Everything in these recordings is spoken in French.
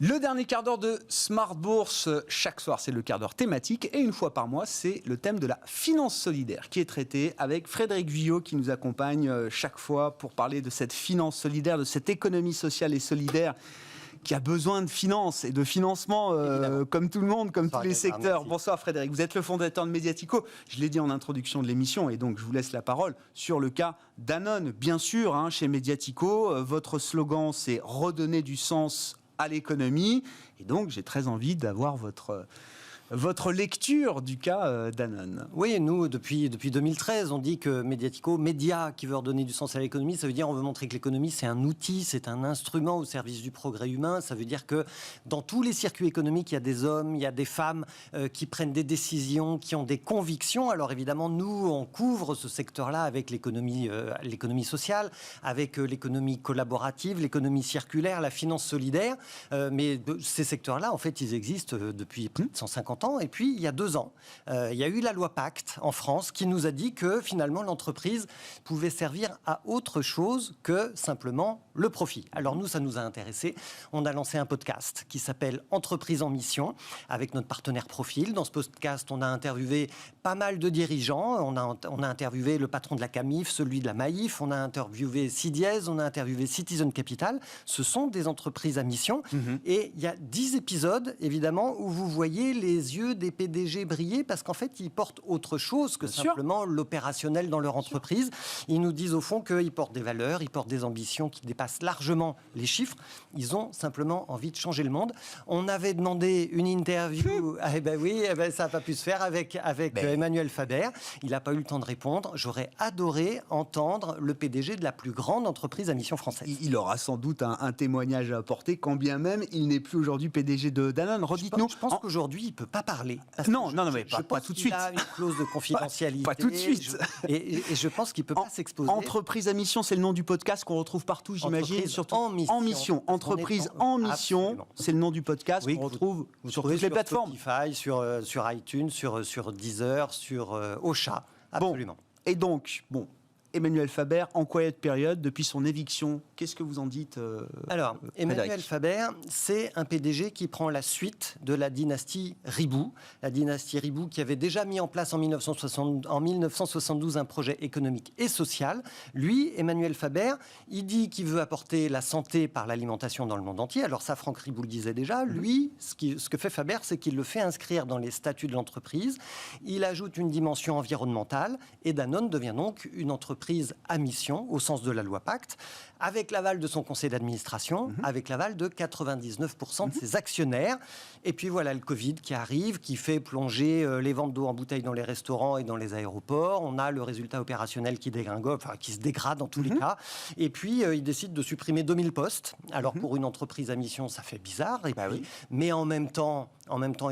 Le dernier quart d'heure de Smart Bourse, chaque soir, c'est le quart d'heure thématique. Et une fois par mois, c'est le thème de la finance solidaire qui est traité avec Frédéric Guyot qui nous accompagne chaque fois pour parler de cette finance solidaire, de cette économie sociale et solidaire qui a besoin de finances et de financement comme tout le monde, comme tous les secteurs. Merci. Bonsoir Frédéric, vous êtes le fondateur de Mediatico. Je l'ai dit en introduction de l'émission et donc je vous laisse la parole sur le cas Danone. Bien sûr, chez Mediatico, votre slogan c'est « Redonner du sens à l'économie ». Et donc j'ai très envie d'avoir votre lecture du cas Danone. Oui, nous, depuis 2013, on dit que Mediatico, média qui veut redonner du sens à l'économie, ça veut dire on veut montrer que l'économie, c'est un outil, c'est un instrument au service du progrès humain. Ça veut dire que dans tous les circuits économiques, il y a des hommes, il y a des femmes qui prennent des décisions, qui ont des convictions. Alors évidemment, nous, on couvre ce secteur-là avec l'économie sociale, avec l'économie collaborative, l'économie circulaire, la finance solidaire. Mais ces secteurs-là, en fait, ils existent depuis plus de 150 ans. Et puis, il y a 2 ans, il y a eu la loi Pacte en France qui nous a dit que finalement l'entreprise pouvait servir à autre chose que simplement le profit. Alors nous, ça nous a intéressés. On a lancé un podcast qui s'appelle Entreprise en mission avec notre partenaire Profil. Dans ce podcast, on a interviewé pas mal de dirigeants. On a interviewé le patron de la Camif, celui de la Maïf. On a interviewé Sidiez, on a interviewé Citizen Capital. Ce sont des entreprises à mission. Et il y a 10 épisodes, évidemment, où vous voyez les yeux des PDG briller parce qu'en fait, ils portent autre chose que simplement l'opérationnel dans leur entreprise. Ils nous disent au fond qu'ils portent des valeurs, ils portent des ambitions qui dépassent largement les chiffres. Ils ont simplement envie de changer le monde. On avait demandé une interview, ça n'a pas pu se faire avec Emmanuel Faber. Il n'a pas eu le temps de répondre. J'aurais adoré entendre le PDG de la plus grande entreprise à mission française. Il aura sans doute un témoignage à apporter, quand bien même il n'est plus aujourd'hui PDG de Danone. Redites-nous. Je pense qu'aujourd'hui, il ne peut pas parler. Non, mais pas tout de suite. Il a une clause de confidentialité. Pas tout de suite. Et je pense qu'il ne peut pas s'exposer. Entreprise à mission, c'est le nom du podcast qu'on retrouve partout, j'imagine. Surtout en mission. Entreprise en mission, absolument. C'est le nom du podcast qu'on retrouve sur toutes les plateformes. Spotify, sur iTunes, sur Deezer, sur Ocha. Absolument. Et donc, Emmanuel Faber, en quiet période, depuis son éviction, qu'est-ce que vous en dites Alors, Emmanuel Faber, c'est un PDG qui prend la suite de la dynastie Ribou. La dynastie Ribou qui avait déjà mis en place en 1972 un projet économique et social. Lui, Emmanuel Faber, il dit qu'il veut apporter la santé par l'alimentation dans le monde entier. Alors ça, Franck Ribou le disait déjà. Lui, ce que fait Faber, c'est qu'il le fait inscrire dans les statuts de l'entreprise. Il ajoute une dimension environnementale et Danone devient donc une entreprise à mission au sens de la loi Pacte, avec l'aval de son conseil d'administration, avec l'aval de 99% de ses actionnaires. Et puis voilà le Covid qui arrive, qui fait plonger les ventes d'eau en bouteille dans les restaurants et dans les aéroports. On a le résultat opérationnel qui dégringole, qui se dégrade dans tous les cas. Et puis il décide de supprimer 2000 postes. Alors pour une entreprise à mission, ça fait bizarre. Mais en même temps,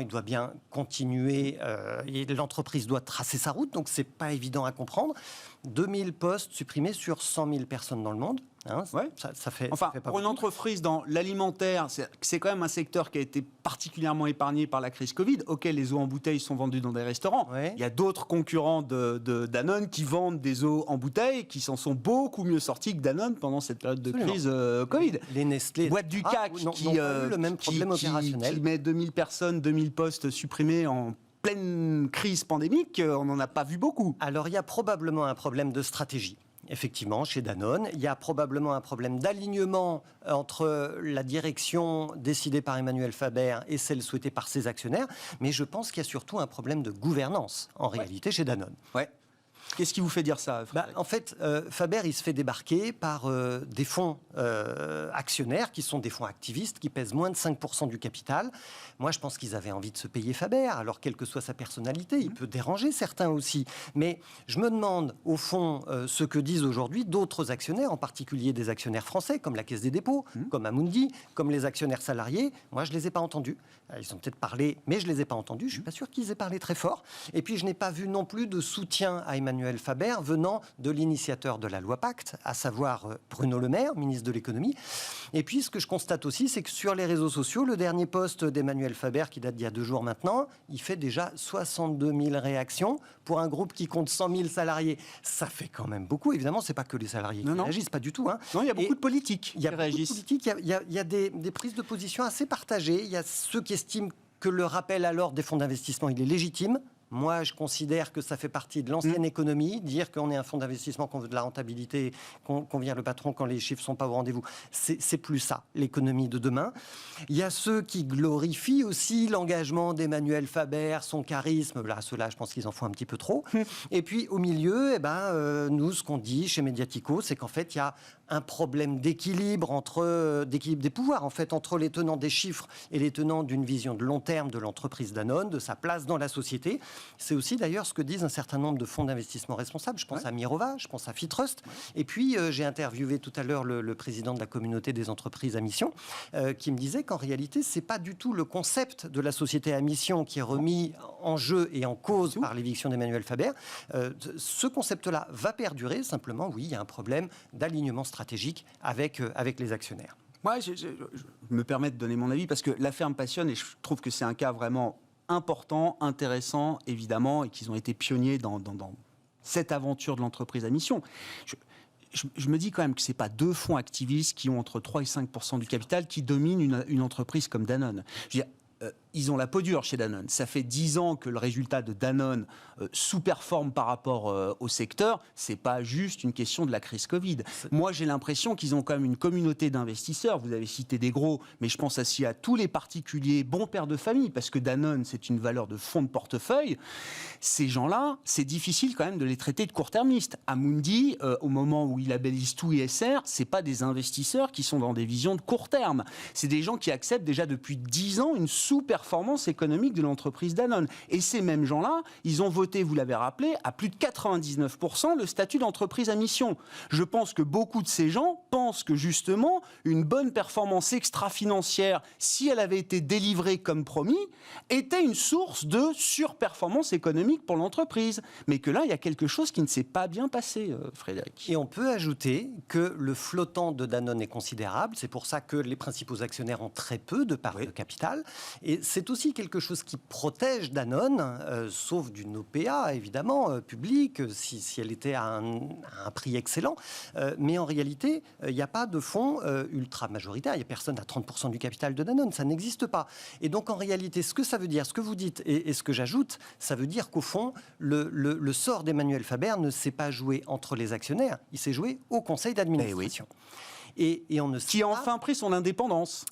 il doit bien continuer. Et l'entreprise doit tracer sa route, donc c'est pas évident à comprendre. 2000 postes supprimés sur 100 000 personnes dans le monde. Ça fait pas pour une entreprise dans l'alimentaire, c'est quand même un secteur qui a été particulièrement épargné par la crise Covid. Ok, les eaux en bouteille sont vendues dans des restaurants. Il y a d'autres concurrents de Danone qui vendent des eaux en bouteille qui s'en sont beaucoup mieux sortis que Danone pendant cette période de crise Covid. Les Nestlé, Boîte du CAC qui le même problème opérationnel. Qui met 2000 personnes, 2000 postes supprimés en pleine crise pandémique, on n'en a pas vu beaucoup. Alors il y a probablement un problème de stratégie. Effectivement, chez Danone, il y a probablement un problème d'alignement entre la direction décidée par Emmanuel Faber et celle souhaitée par ses actionnaires, mais je pense qu'il y a surtout un problème de gouvernance, en réalité, chez Danone. Qu'est-ce qui vous fait dire ça, En fait, Faber, il se fait débarquer par des fonds actionnaires, qui sont des fonds activistes, qui pèsent moins de 5% du capital. Moi, je pense qu'ils avaient envie de se payer Faber. Alors, quelle que soit sa personnalité, il peut déranger certains aussi. Mais je me demande, au fond, ce que disent aujourd'hui d'autres actionnaires, en particulier des actionnaires français, comme la Caisse des dépôts, comme Amundi, comme les actionnaires salariés. Moi, je ne les ai pas entendus. Ils ont peut-être parlé, mais je ne les ai pas entendus. Je ne suis pas sûr qu'ils aient parlé très fort. Et puis, je n'ai pas vu non plus de soutien à Emmanuel d'Emmanuel Faber venant de l'initiateur de la loi Pacte, à savoir Bruno Le Maire, ministre de l'économie. Et puis, ce que je constate aussi, c'est que sur les réseaux sociaux, le dernier post d'Emmanuel Faber, qui date d'il y a 2 jours maintenant, il fait déjà 62 000 réactions pour un groupe qui compte 100 000 salariés. Ça fait quand même beaucoup. Évidemment, c'est pas que les salariés qui réagissent, pas du tout. Hein. Non, il y a beaucoup de politiques qui réagissent. Il y a des prises de position assez partagées. Il y a ceux qui estiment que le rappel à l'ordre des fonds d'investissement, il est légitime. Moi, je considère que ça fait partie de l'ancienne économie. Dire qu'on est un fonds d'investissement, qu'on veut de la rentabilité, qu'on vire le patron quand les chiffres ne sont pas au rendez-vous, c'est plus ça, l'économie de demain. Il y a ceux qui glorifient aussi l'engagement d'Emmanuel Faber, son charisme. Là, ceux-là, je pense qu'ils en font un petit peu trop. Et puis, au milieu, nous, ce qu'on dit chez Mediatico, c'est qu'en fait, il y a un problème d'équilibre des pouvoirs, en fait, entre les tenants des chiffres et les tenants d'une vision de long terme de l'entreprise Danone, de sa place dans la société. C'est aussi d'ailleurs ce que disent un certain nombre de fonds d'investissement responsables. Je pense à Mirova, je pense à Fitrust. Et puis, j'ai interviewé tout à l'heure le président de la communauté des entreprises à mission, qui me disait qu'en réalité, c'est pas du tout le concept de la société à mission qui est remis en jeu et en cause par l'éviction d'Emmanuel Faber. Ce concept-là va perdurer. Simplement, oui, il y a un problème d'alignement stratégique avec les actionnaires. Moi, je me permets de donner mon avis parce que l'affaire me passionne et je trouve que c'est un cas vraiment important, intéressant, évidemment, et qu'ils ont été pionniers dans cette aventure de l'entreprise à mission. Je me dis quand même que ce n'est pas 2 fonds activistes qui ont entre 3 et 5% du capital qui dominent une entreprise comme Danone. Je veux dire, ils ont la peau dure chez Danone. Ça fait 10 ans que le résultat de Danone sous-performe par rapport au secteur. C'est pas juste une question de la crise Covid. Moi, j'ai l'impression qu'ils ont quand même une communauté d'investisseurs. Vous avez cité des gros, mais je pense aussi à tous les particuliers, bons pères de famille, parce que Danone, c'est une valeur de fonds de portefeuille. Ces gens-là, c'est difficile quand même de les traiter de court-termistes. Amundi, au moment où il labellise tout ISR, c'est pas des investisseurs qui sont dans des visions de court terme. C'est des gens qui acceptent déjà depuis 10 ans une sous-performance économique de l'entreprise Danone. Et ces mêmes gens-là, ils ont voté, vous l'avez rappelé, à plus de 99% le statut d'entreprise à mission. Je pense que beaucoup de ces gens pensent que justement, une bonne performance extra-financière, si elle avait été délivrée comme promis, était une source de surperformance économique pour l'entreprise. Mais que là, il y a quelque chose qui ne s'est pas bien passé, Frédéric. Et on peut ajouter que le flottant de Danone est considérable. C'est pour ça que les principaux actionnaires ont très peu de parts de capital. Et c'est aussi quelque chose qui protège Danone, sauf d'une OPA, évidemment, publique, si elle était à un prix excellent. Mais en réalité, il n'y a pas de fonds ultra majoritaires. Il n'y a personne à 30% du capital de Danone. Ça n'existe pas. Et donc, en réalité, ce que ça veut dire, ce que vous dites et ce que j'ajoute, ça veut dire qu'au fond, le sort d'Emmanuel Faber ne s'est pas joué entre les actionnaires. Il s'est joué au conseil d'administration. Et on ne qui a enfin pris son indépendance.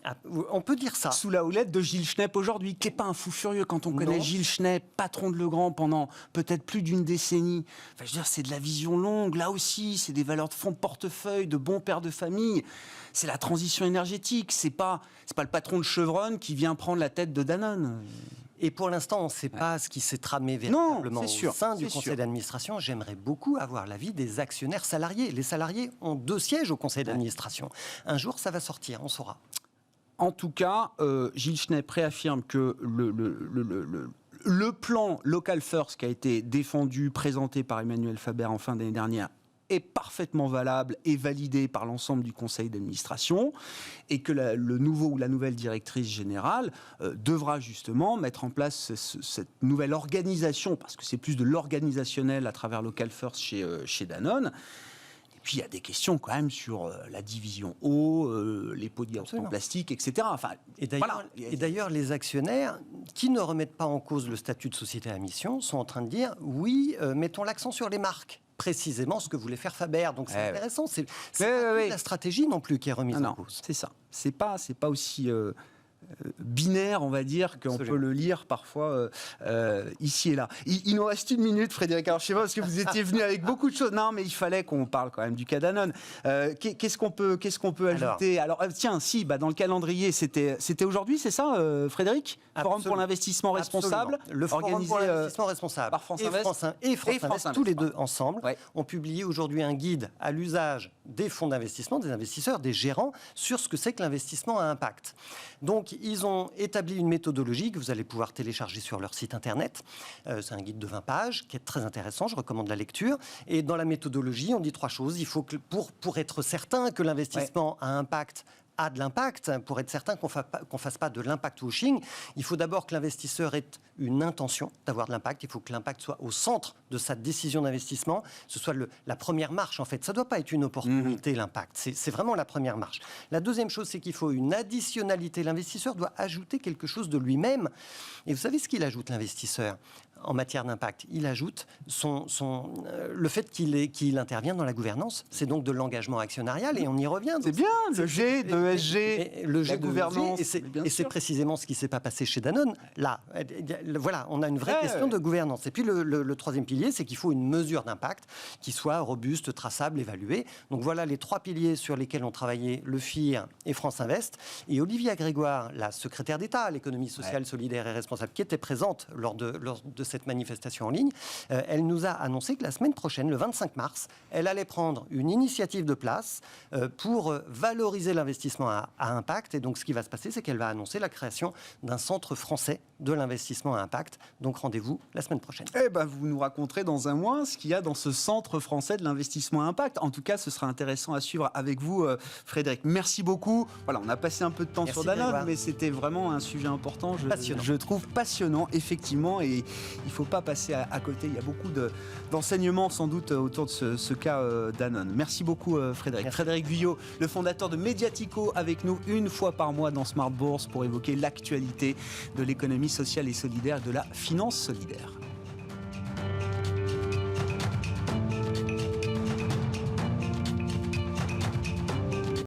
On peut dire ça. Sous la houlette de Gilles Schnepp aujourd'hui, qui n'est pas un fou furieux quand on connaît Gilles Schnepp, patron de Legrand pendant peut-être plus d'une décennie. Enfin, je veux dire, c'est de la vision longue. Là aussi, c'est des valeurs de fonds de portefeuille, de bons pères de famille. C'est la transition énergétique. C'est pas le patron de Chevron qui vient prendre la tête de Danone. Et pour l'instant, on ne sait pas ce qui s'est tramé véritablement au sein du conseil d'administration. J'aimerais beaucoup avoir l'avis des actionnaires salariés. Les salariés ont 2 sièges au conseil d'administration. Un jour, ça va sortir, on saura. En tout cas, Gilles Schnepp réaffirme que le plan Local First qui a été défendu, présenté par Emmanuel Faber en fin d'année dernière, est parfaitement valable et validé par l'ensemble du conseil d'administration et que le nouveau ou la nouvelle directrice générale devra justement mettre en place cette nouvelle organisation, parce que c'est plus de l'organisationnel à travers Local First chez Danone. Et puis il y a des questions quand même sur la division eau, les pots de yaourt en plastique, etc. Enfin, et d'ailleurs, les actionnaires qui ne remettent pas en cause le statut de société à mission sont en train de dire oui, mettons l'accent sur les marques. Précisément ce que voulait faire Faber. Donc c'est intéressant. C'est pas la stratégie non plus qui est remise en cause. C'est ça. C'est pas aussi binaire, on va dire, qu'on peut le lire parfois ici et là. Il nous reste 1 minute, Frédéric. Alors, je sais pas, parce que vous étiez venu avec beaucoup de choses. Non, mais il fallait qu'on parle quand même du cas Danone. Qu'est-ce qu'on peut ajouter ? Alors, tiens, dans le calendrier, c'était aujourd'hui, c'est ça, Frédéric ? Forum pour l'investissement responsable. Le Forum pour l'investissement responsable par France et France Invest, tous les deux ensemble, ont publié aujourd'hui un guide à l'usage des fonds d'investissement, des investisseurs, des gérants, sur ce que c'est que l'investissement à impact. Donc, ils ont établi une méthodologie que vous allez pouvoir télécharger sur leur site internet. C'est un guide de 20 pages qui est très intéressant, je recommande la lecture. Et dans la méthodologie, on dit 3 choses. Il faut que, pour être certain que l'investissement a impact, a de l'impact, pour être certain qu'on ne fasse pas de l'impact washing, il faut d'abord que l'investisseur ait une intention d'avoir de l'impact. Il faut que l'impact soit au centre de sa décision d'investissement. Ce soit la première marche, en fait. Ça ne doit pas être une opportunité, l'impact. C'est vraiment la première marche. La deuxième chose, c'est qu'il faut une additionnalité. L'investisseur doit ajouter quelque chose de lui-même. Et vous savez ce qu'il ajoute, l'investisseur en matière d'impact? Il ajoute le fait qu'il intervient dans la gouvernance. C'est donc de l'engagement actionnarial et on y revient. C'est bien, le G de ESG, le G la de gouvernance. Et c'est précisément ce qui ne s'est pas passé chez Danone. Là, voilà, on a une vraie question de gouvernance. Et puis le troisième pilier, c'est qu'il faut une mesure d'impact qui soit robuste, traçable, évaluée. Donc voilà les 3 piliers sur lesquels ont travaillé le FIR et France Invest. Et Olivia Grégoire, la secrétaire d'État à l'économie sociale, solidaire et responsable, qui était présente lors de cette manifestation en ligne, elle nous a annoncé que la semaine prochaine, le 25 mars, elle allait prendre une initiative de place pour valoriser l'investissement à impact. Et donc, ce qui va se passer, c'est qu'elle va annoncer la création d'un centre français de l'investissement à impact. Donc, rendez-vous la semaine prochaine. Eh ben, vous nous raconterez dans un mois ce qu'il y a dans ce centre français de l'investissement à impact. En tout cas, ce sera intéressant à suivre avec vous, Frédéric. Merci beaucoup. Voilà, on a passé un peu de temps sur Danone, mais c'était vraiment un sujet important. Je trouve passionnant, effectivement, et il ne faut pas passer à côté. Il y a beaucoup d'enseignements, sans doute, autour de ce cas Danone. Merci beaucoup, Frédéric. Merci. Frédéric Guyot, le fondateur de Mediatico, avec nous une fois par mois dans Smart Bourse pour évoquer l'actualité de l'économie sociale et solidaire, de la finance solidaire.